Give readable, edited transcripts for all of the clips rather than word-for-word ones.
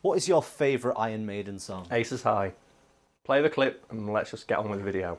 What is your favourite Iron Maiden song? Aces High. Play the clip and let's just get on with the video.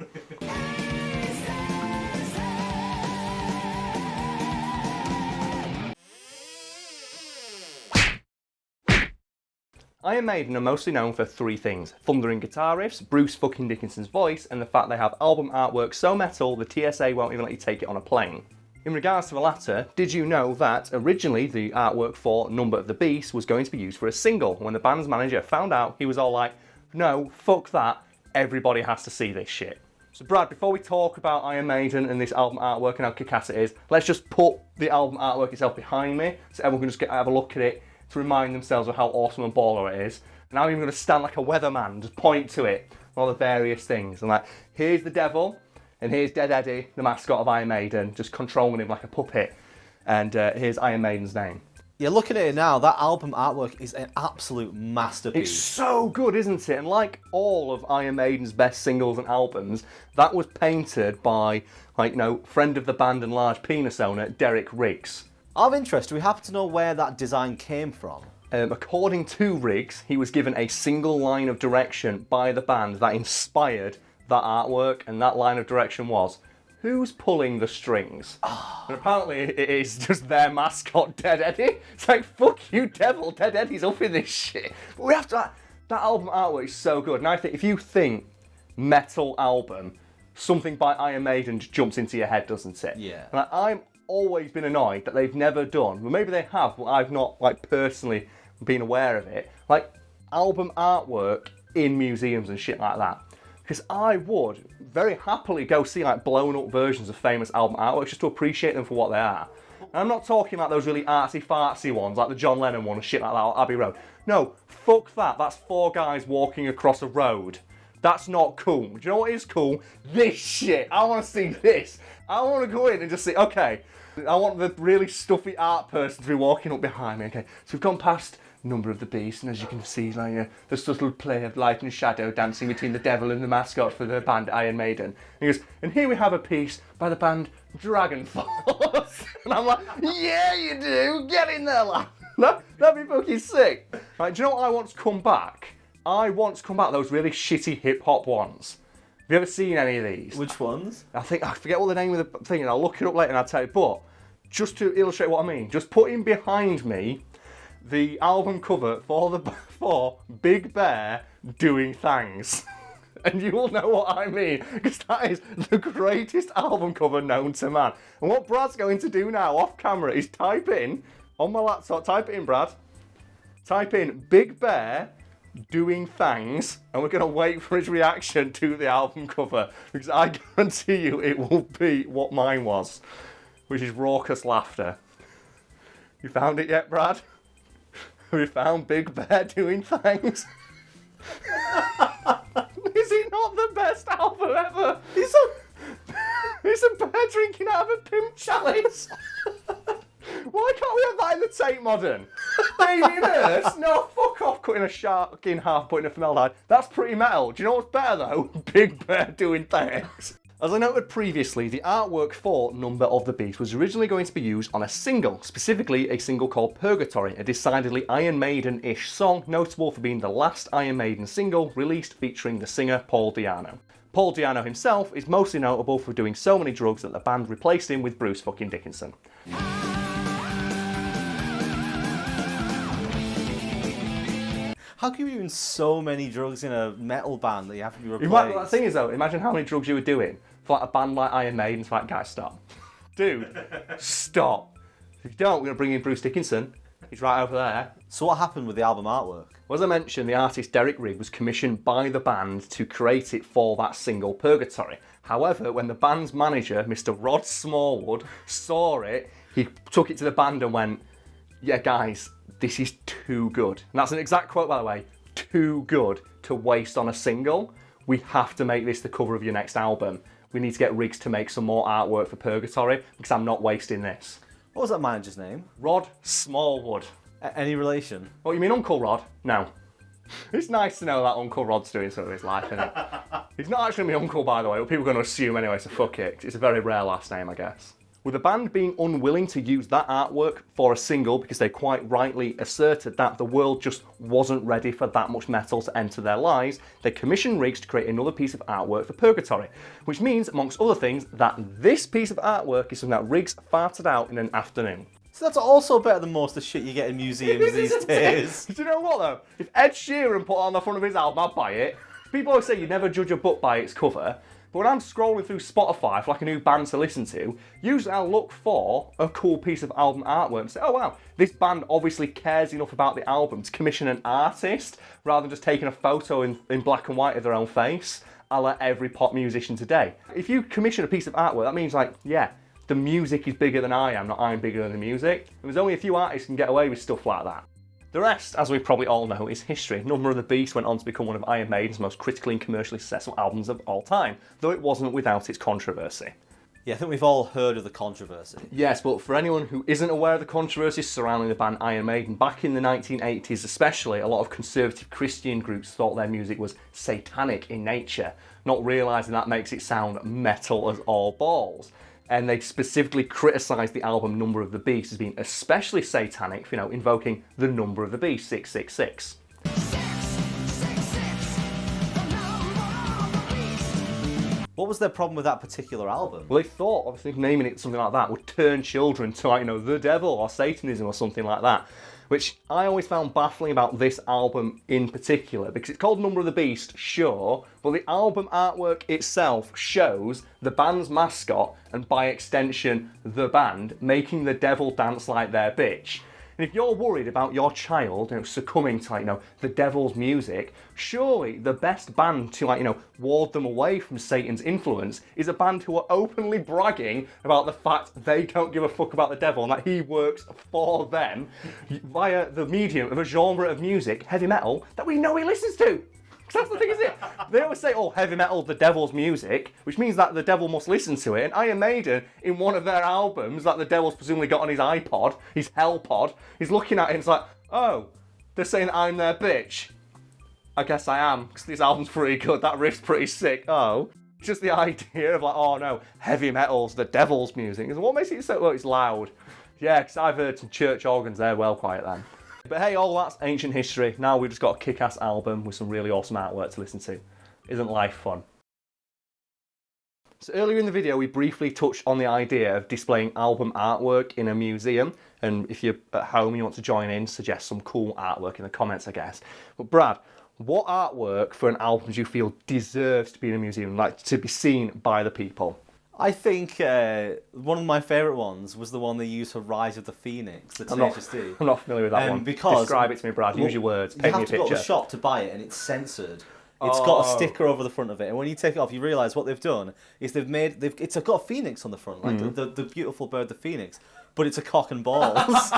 Iron Maiden are mostly known for three things: thundering guitar riffs, Bruce fucking Dickinson's voice, and the fact they have album artwork so metal the TSA won't even let you take it on a plane. In regards to the latter, did you know that originally the artwork for Number of the Beast was going to be used for a single? When the band's manager found out, he was all like, no, fuck that, everybody has to see this shit. So Brad, before we talk about Iron Maiden and this album artwork and how kick-ass it is, let's just put the album artwork itself behind me so everyone can just have a look at it to remind themselves of how awesome and baller it is. And I'm even going to stand like a weatherman, just point to it, all the various things. I'm like, here's the devil, and here's Dead Eddie, the mascot of Iron Maiden, just controlling him like a puppet. And here's Iron Maiden's name. Yeah, looking at it now, that album artwork is an absolute masterpiece. It's so good, isn't it? And like all of Iron Maiden's best singles and albums, that was painted by, like, you know, friend of the band and large penis owner, Derek Riggs. Of interest, do we happen to know where that design came from? According to Riggs, he was given a single line of direction by the band that inspired that artwork, and that line of direction was, who's pulling the strings? And apparently it is just their mascot, Dead Eddie. It's like, fuck you, devil, Dead Eddie's up in this shit. But we have to, that album artwork is so good. And I think if you think metal album, something by Iron Maiden just jumps into your head, doesn't it? Yeah. And I'm always been annoyed that they've never done, well maybe they have, but I've not like personally been aware of it, like album artwork in museums and shit like that. Because I would very happily go see like blown up versions of famous album artwork just to appreciate them for what they are. And I'm not talking like those really artsy fartsy ones like the John Lennon one and shit like that on Abbey Road. No, fuck that, that's four guys walking across a road. That's not cool. Do you know what is cool? This shit. I want to see this. I want to go in and just see, okay, I want the really stuffy art person to be walking up behind me. Okay, so we've gone past Number of the Beast, and as you can see, like the subtle play of light and shadow dancing between the devil and the mascot for the band Iron Maiden. And he goes, and here we have a piece by the band Dragon Force. And I'm like, yeah, you do. Get in there, lad. That'd be fucking sick. Right, do you know what I want to come back? I want to come back those really shitty hip hop ones. Have you ever seen any of these? Which ones? I forget what the name of the thing is. I'll look it up later and I'll tell you. But just to illustrate what I mean, just put in behind me the album cover for Big Bear doing Thangs. And you will know what I mean, because that is the greatest album cover known to man. And what Brad's going to do now off camera is type in, on my laptop, type it in, Brad. Type in Big Bear doing Thangs, and we're going to wait for his reaction to the album cover, because I guarantee you it will be what mine was, which is raucous laughter. You found it yet, Brad? We found Big Bear doing Thangs. Is it not the best album ever? It's a bear drinking out of a pimp chalice. Why can't we have that in the Tate Modern? Baby nurse? No, fuck off cutting a shark in half, putting a formaldehyde. That's pretty metal. Do you know what's better though? Big Bear doing Thangs. As I noted previously, the artwork for Number of the Beast was originally going to be used on a single, specifically a single called Purgatory, a decidedly Iron Maiden-ish song, notable for being the last Iron Maiden single released featuring the singer Paul Di'Anno. Paul Di'Anno himself is mostly notable for doing so many drugs that the band replaced him with Bruce fucking Dickinson. How can you be doing so many drugs in a metal band that you have to be replaced? The thing is though, imagine how many drugs you were doing for like a band like Iron Maiden. It's like, guys, stop. Dude, stop. If you don't, we're going to bring in Bruce Dickinson. He's right over there. So what happened with the album artwork? Well, as I mentioned, the artist Derek Riggs was commissioned by the band to create it for that single Purgatory. However, when the band's manager, Mr. Rod Smallwood, saw it, he took it to the band and went, yeah, guys, this is too good. And that's an exact quote, by the way, too good to waste on a single. We have to make this the cover of your next album. We need to get Riggs to make some more artwork for Purgatory because I'm not wasting this. What was that manager's name? Rod Smallwood. Any relation? Oh, you mean Uncle Rod? No. It's nice to know that Uncle Rod's doing something with his life, isn't it? He's not actually my uncle, by the way, but people are going to assume anyway, so fuck it. It's a very rare last name, I guess. with the band being unwilling to use that artwork for a single because they quite rightly asserted that the world just wasn't ready for that much metal to enter their lives, they commissioned Rize to create another piece of artwork for Purgatory, which means, amongst other things, that this piece of artwork is something that Rize farted out in an afternoon. So that's also better than most of the shit you get in museums these days. Do you know what though? If Ed Sheeran put it on the front of his album, I'd buy it. People always say you never judge a book by its cover. But when I'm scrolling through Spotify for like a new band to listen to, usually I'll look for a cool piece of album artwork and say, oh wow, this band obviously cares enough about the album to commission an artist rather than just taking a photo in black and white of their own face, a la every pop musician today. If you commission a piece of artwork, that means like, yeah, the music is bigger than I am, not I'm bigger than the music. There's only a few artists who can get away with stuff like that. The rest, as we probably all know, is history. Number of the Beast went on to become one of Iron Maiden's most critically and commercially successful albums of all time, though it wasn't without its controversy. Yeah, I think we've all heard of the controversy. Yes, but for anyone who isn't aware of the controversies surrounding the band Iron Maiden, back in the 1980s especially, a lot of conservative Christian groups thought their music was satanic in nature, not realising that makes it sound metal as all balls. And they specifically criticised the album Number of the Beast as being especially satanic for, invoking the number of the beast, 666. What was their problem with that particular album? Well, they thought, obviously, naming it something like that would turn children to, the devil or Satanism or something like that. Which I always found baffling about this album in particular, because it's called Number of the Beast, sure, but the album artwork itself shows the band's mascot, and by extension, the band, making the devil dance like their bitch. And if you're worried about your child, succumbing to, the devil's music, surely the best band to, ward them away from Satan's influence is a band who are openly bragging about the fact they don't give a fuck about the devil and that he works for them via the medium of a genre of music, heavy metal, that we know he listens to. Because that's the thing, isn't it? They always say, oh, heavy metal, the devil's music, which means that the devil must listen to it. And Iron Maiden, in one of their albums that the devil's presumably got on his iPod, his hell pod, he's looking at it and it's like, oh, they're saying I'm their bitch. I guess I am, because this album's pretty good, that riff's pretty sick. Oh. It's just the idea of like, oh no, heavy metal's the devil's music. And what makes it so, well, it's loud. Yeah, because I've heard some church organs, they're well quiet then. But hey, all that's ancient history. Now we've just got a kick-ass album with some really awesome artwork to listen to. Isn't life fun? So earlier in the video, we briefly touched on the idea of displaying album artwork in a museum. And if you're at home and you want to join in, suggest some cool artwork in the comments, I guess. But Brad, what artwork for an album do you feel deserves to be in a museum, like to be seen by the people? I think one of my favourite ones was the one they used for Rise of the Phoenix, the Tenacious. I'm not familiar with that one. Because describe it to me, Brad. Use your words. Paint me a picture. You have to go to the shop to buy it, and it's censored. It's got a sticker over the front of it, and when you take it off, you realise what they've done is it's got a phoenix on the front, like the beautiful bird, the phoenix, but it's a cock and balls.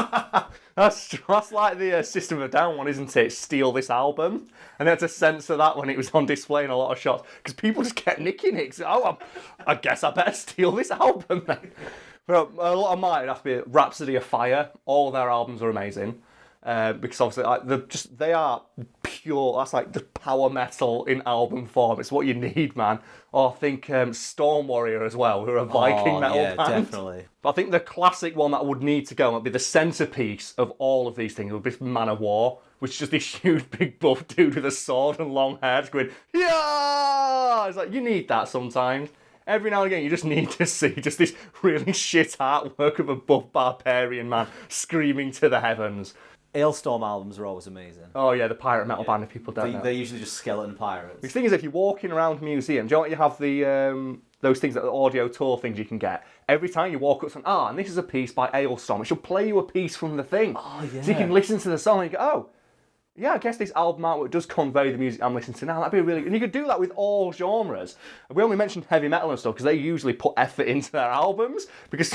That's like the System of a Down one, isn't it? Steal this album, and they had to censor that when it was on display in a lot of shops because people just kept nicking it. So, oh, I guess I better steal this album then. But a lot of mine have to be Rhapsody of Fire. All of their albums are amazing. Because obviously they are pure, that's like the power metal in album form. It's what you need, man. Or think Storm Warrior as well, who are a Viking metal band. Definitely. But I think the classic one that would need to go would be the centrepiece of all of these things would be Manowar, which is just this huge big buff dude with a sword and long hair just going, yeah! It's like, you need that sometimes. Every now and again, you just need to see just this really shit artwork of a buff barbarian man screaming to the heavens. Ailstorm albums are always amazing. Oh yeah, the pirate metal band, if people don't know. They're usually just skeleton pirates. The thing is, if you're walking around museums, do you know what you have the those things, the audio tour things you can get? Every time you walk up to and this is a piece by Ailstorm, it should play you a piece from the thing. Oh yeah. So you can listen to the song and you go, oh, yeah, I guess this album artwork does convey the music I'm listening to now. That'd be really... And you could do that with all genres. We only mentioned heavy metal and stuff because they usually put effort into their albums because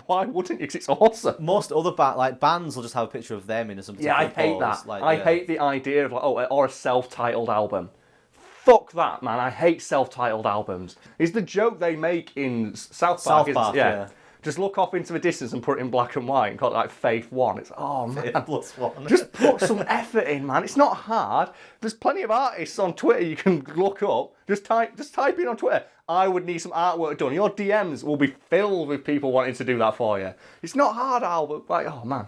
why wouldn't you? Because it's awesome. Most other bands will just have a picture of them in some particular I hate pose. that. I hate the idea of or a self-titled album. Fuck that, man. I hate self-titled albums. It's the joke they make in South Park. Yeah. Just look off into the distance and put it in black and white and call it like Faith 1. It's, oh man, +1. Just put some effort in, man. It's not hard. There's plenty of artists on Twitter you can look up. Just type in on Twitter, I would need some artwork done. Your DMs will be filled with people wanting to do that for you. It's not hard, Albert. Like, oh man,